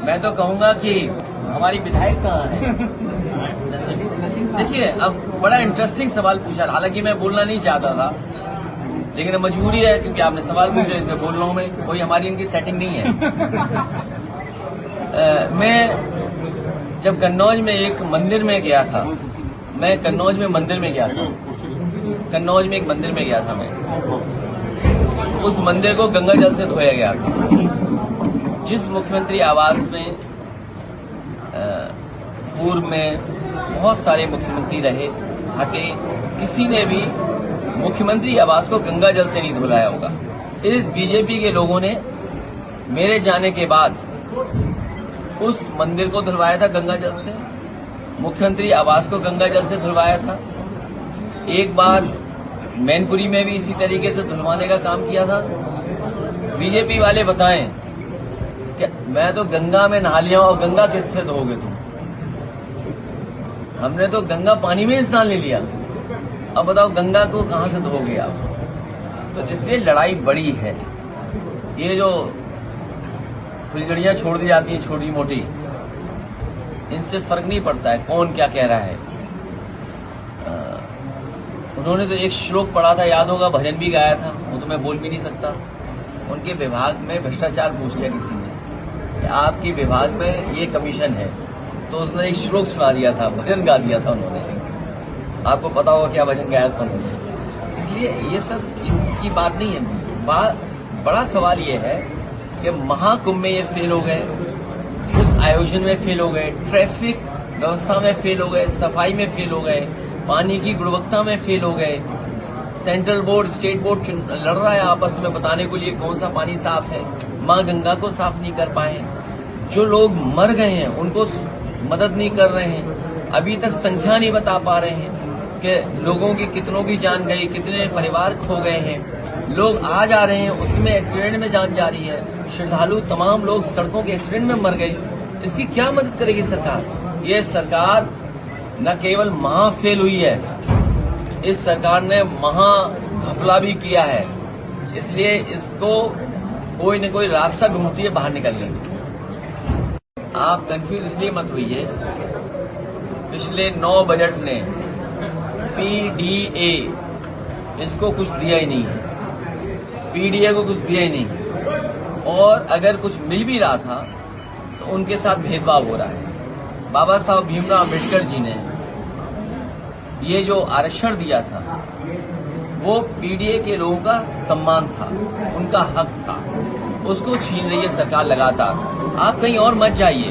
मैं तो कहूंगा कि हमारी विधायक कहाँ है। देखिए, अब बड़ा इंटरेस्टिंग सवाल पूछा। हालांकि मैं बोलना नहीं चाहता था, लेकिन अब मजबूरी है क्योंकि आपने सवाल पूछा, इसलिए बोल रहा हूं मैं। कोई हमारी इनकी सेटिंग नहीं है। मैं जब कन्नौज में एक मंदिर में गया था, कन्नौज में एक मंदिर में गया था मैं। उस मंदिर को गंगा जल से धोया गया था। जिस मुख्यमंत्री आवास में पूर्व में बहुत सारे मुख्यमंत्री रहे, हटे, किसी ने भी मुख्यमंत्री आवास को गंगा जल से नहीं धुलाया होगा। इस बीजेपी के लोगों ने मेरे जाने के बाद उस मंदिर को धुलवाया था गंगा जल से, मुख्यमंत्री आवास को गंगा जल से धुलवाया था। एक बार मैनपुरी में भी इसी तरीके से धुलवाने का काम किया था। बीजेपी वाले बताएं कि मैं तो गंगा में नहा लिया और गंगा किससे धोगे तुम? हमने तो गंगा पानी में स्नान ले लिया, अब बताओ गंगा को कहां से धोगे आप? तो इसलिए लड़ाई बड़ी है। ये जो फुलझड़ियां छोड़ दी जाती हैं छोटी मोटी, इनसे फर्क नहीं पड़ता है कौन क्या कह रहा है। उन्होंने तो एक श्लोक पढ़ा था, याद होगा, भजन भी गाया था, वो तो मैं बोल भी नहीं सकता। उनके विभाग में भ्रष्टाचार पूछ लिया किसी ने कि आपके विभाग में ये कमीशन है, तो उसने एक श्लोक सुना दिया था, भजन गा दिया था उन्होंने। आपको पता होगा क्या भजन गाया था उन्होंने। इसलिए ये सब इनकी बात नहीं है। बड़ा सवाल ये है कि महाकुंभ में ये फेल हो गए, उस आयोजन में फेल हो गए, ट्रैफिक व्यवस्था में फेल हो गए, सफाई में फेल हो गए, पानी की गुणवत्ता में फेल हो गए। सेंट्रल बोर्ड, स्टेट बोर्ड लड़ रहा है आपस में बताने के लिए कौन सा पानी साफ है। मां गंगा को साफ नहीं कर पाए। जो लोग मर गए हैं उनको मदद नहीं कर रहे हैं। अभी तक संख्या नहीं बता पा रहे हैं कि लोगों की कितनों की जान गई, कितने परिवार खो गए हैं। लोग आ जा रहे हैं, उसमें एक्सीडेंट में जान जा रही है। श्रद्धालु तमाम लोग सड़कों के एक्सीडेंट में मर गए। इसकी क्या मदद करेगी सरकार? ये सरकार न केवल महा फेल हुई है, इस सरकार ने महा घपला भी किया है। इसलिए इसको कोई न कोई रास्ता ढूंढती है बाहर निकलने का। आप कंफ्यूज इसलिए मत होइए, पिछले 9 बजट ने पीडीए इसको कुछ दिया ही नहीं है, पीडीए को कुछ दिया ही नहीं। और अगर कुछ मिल भी रहा था तो उनके साथ भेदभाव हो रहा है। बाबा साहब भीमराव अम्बेडकर जी ने ये जो आरक्षण दिया था वो पीडीए के लोगों का सम्मान था, उनका हक था, उसको छीन रही है सरकार लगातार। आप कहीं और मत जाइए।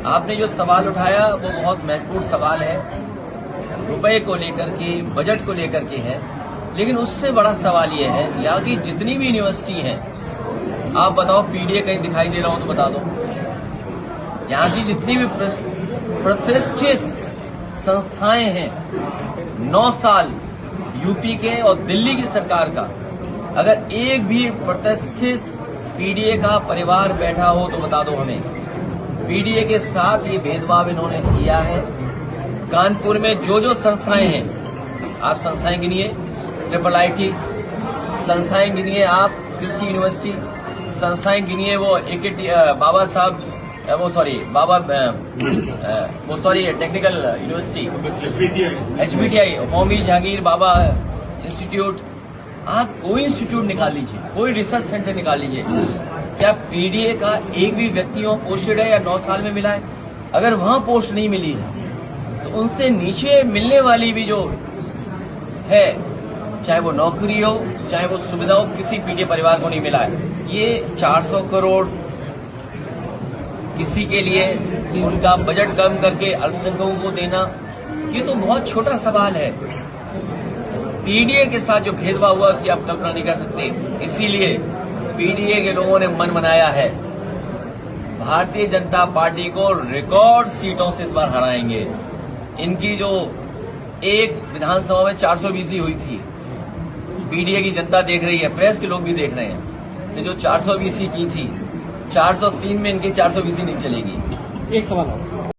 आपने जो सवाल उठाया वो बहुत महत्वपूर्ण सवाल है, रुपए को लेकर के, बजट को लेकर के है। लेकिन उससे बड़ा सवाल ये है, यहाँ की जितनी भी यूनिवर्सिटी हैं, आप बताओ पीडीए कहीं दिखाई दे रहा हो तो बता दो। यहाँ की जितनी भी प्रतिष्ठित संस्थाएं हैं, 9 साल यूपी के और दिल्ली की सरकार का, अगर एक भी प्रतिष्ठित पीडीए का परिवार बैठा हो तो बता दो हमें। पीडीए के साथ ये भेदभाव इन्होंने किया है। कानपुर में जो संस्थाएं हैं, आप संस्थाएं गिनिए, IIIT संस्थाएं गिनिए, आप कृषि यूनिवर्सिटी संस्थाएं गिनिए, वो Baba Saheb technical university, HBTI, Homi Jehangir Bhabha institute. आप कोई इंस्टीट्यूट निकाल लीजिए, कोई रिसर्च सेंटर निकाल लीजिए, क्या पीडीए का एक भी व्यक्ति वहां पोस्टेड है या 9 साल में मिला है? अगर वहां पोस्ट नहीं मिली है तो उनसे नीचे मिलने वाली भी जो है, चाहे वो नौकरी हो, चाहे वो सुविधा हो, किसी पीडीए परिवार को नहीं मिला है। ये 400 करोड़ किसी के लिए उनका बजट कम करके अल्पसंख्यकों को देना, ये तो बहुत छोटा सवाल है। पीडीए के साथ जो भेदभाव हुआ उसकी आप कल्पना नहीं कर सकते। इसीलिए पीडीए के लोगों ने मन बनाया है, भारतीय जनता पार्टी को रिकॉर्ड सीटों से इस बार हराएंगे। इनकी जो एक विधानसभा में 420 हुई थी, पीडीए की जनता देख रही है, प्रेस के लोग भी देख रहे हैं कि जो 420 की थी, 403 में इनकी 420 नहीं चलेगी। एक सवाल और,